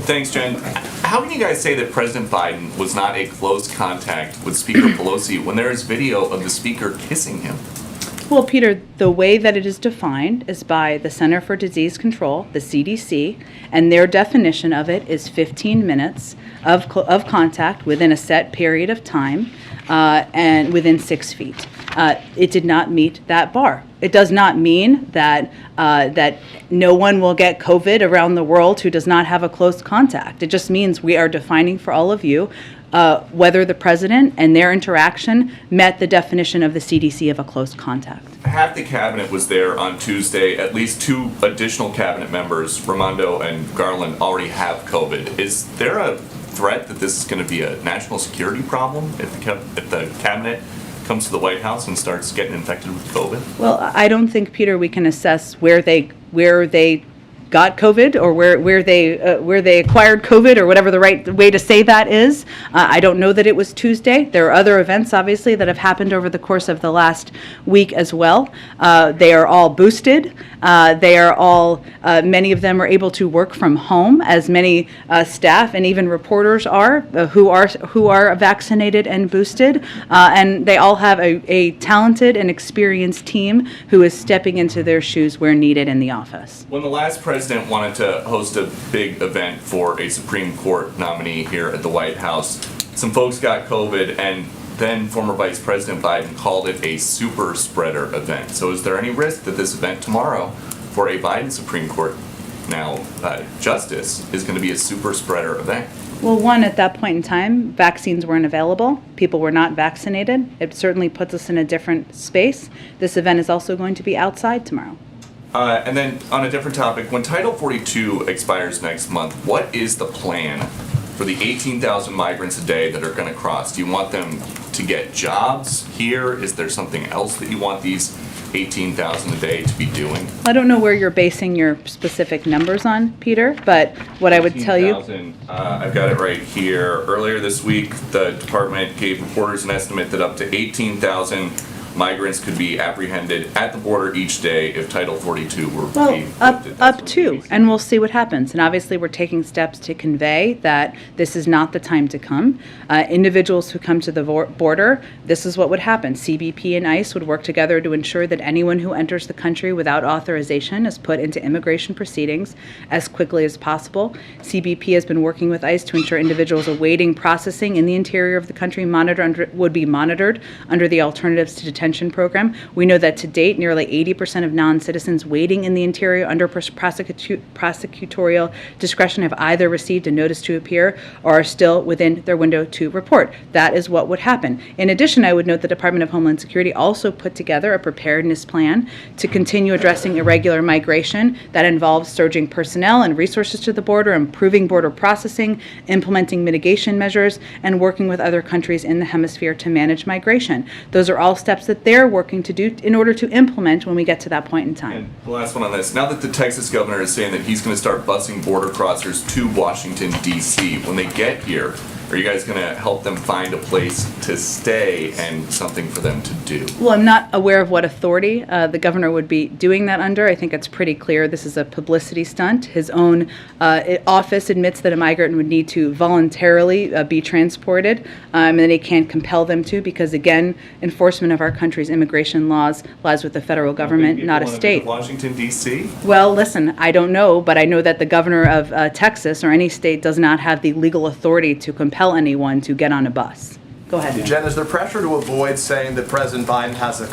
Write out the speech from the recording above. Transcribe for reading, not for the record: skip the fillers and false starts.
Thanks, Jen. How can you guys say that President Biden was not a close contact with Speaker Pelosi when there is video of the Speaker kissing him? Well, Peter, the way that it is defined is by the Center for Disease Control, the CDC, and their definition of it is 15 minutes of contact within a set period of time and within 6 feet. It did not meet that bar. It does not mean that that no one will get COVID around the world who does not have a close contact. It just means we are defining for all of you whether the president and their interaction met the definition of the CDC of a close contact. Half the cabinet was there on Tuesday. At least 2 additional cabinet members, Raimondo and Garland, already have COVID. Is there a threat that this is going to be a national security problem if the cabinet comes to the White House and starts getting infected with COVID? Well, I don't think, Peter, we can assess where they got COVID or where they acquired COVID or whatever the right way to say that is. I don't know that it was Tuesday. There are other events, obviously, that have happened over the course of the last week as well. They are all boosted. They are all, many of them are able to work from home, as many staff and even reporters are who are vaccinated and boosted. And they all have a talented and experienced team who is stepping into their shoes where needed in the office. When the last president wanted to host a big event for a Supreme Court nominee here at the White House, some folks got COVID, and then former Vice President Biden called it a super spreader event. So is there any risk that this event tomorrow for a Biden Supreme Court justice is going to be a super spreader event? Well, one, at that point in time, vaccines weren't available. People were not vaccinated. It certainly puts us in a different space. This event is also going to be outside tomorrow. And then on a different topic, when Title 42 expires next month, what is the plan for the 18,000 migrants a day that are going to cross? Do you want them to get jobs here? Is there something else that you want these 18,000 a day to be doing? I don't know where you're basing your specific numbers on, Peter, but what I would tell you... I've got it right here. Earlier this week, the department gave reporters an estimate that up to 18,000 migrants could be apprehended at the border each day if Title 42 were being lifted. Up to, and we'll see what happens. And obviously we're taking steps to convey that this is not the time to come. Individuals who come to the border, this is what would happen. CBP and ICE would work together to ensure that anyone who enters the country without authorization is put into immigration proceedings as quickly as possible. CBP has been working with ICE to ensure individuals awaiting processing in the interior of the country would be monitored under the Alternatives to Detention program. We know that to date, nearly 80% of non-citizens waiting in the interior under prosecutorial discretion have either received a notice to appear or are still within their window to report. That is what would happen. In addition, I would note the Department of Homeland Security also put together a preparedness plan to continue addressing irregular migration that involves surging personnel and resources to the border, improving border processing, implementing mitigation measures, and working with other countries in the hemisphere to manage migration. Those are all steps that they're working to do in order to implement when we get to that point in time. And the last one on this, now that the Texas governor is saying that he's going to start busing border crossers to Washington, D.C., when they get here, are you guys going to help them find a place to stay and something for them to do? Well, I'm not aware of what authority the governor would be doing that under. I think it's pretty clear this is a publicity stunt. His own office admits that a migrant would need to voluntarily be transported, and then he can't compel them to because, again, enforcement of our country's immigration laws lies with the federal government, not a state. Washington, D.C.? Well, listen, I don't know, but I know that the governor of Texas or any state does not have the legal authority to compel anyone to get on a bus. Go ahead. Jen, is there pressure to avoid saying that President Biden has a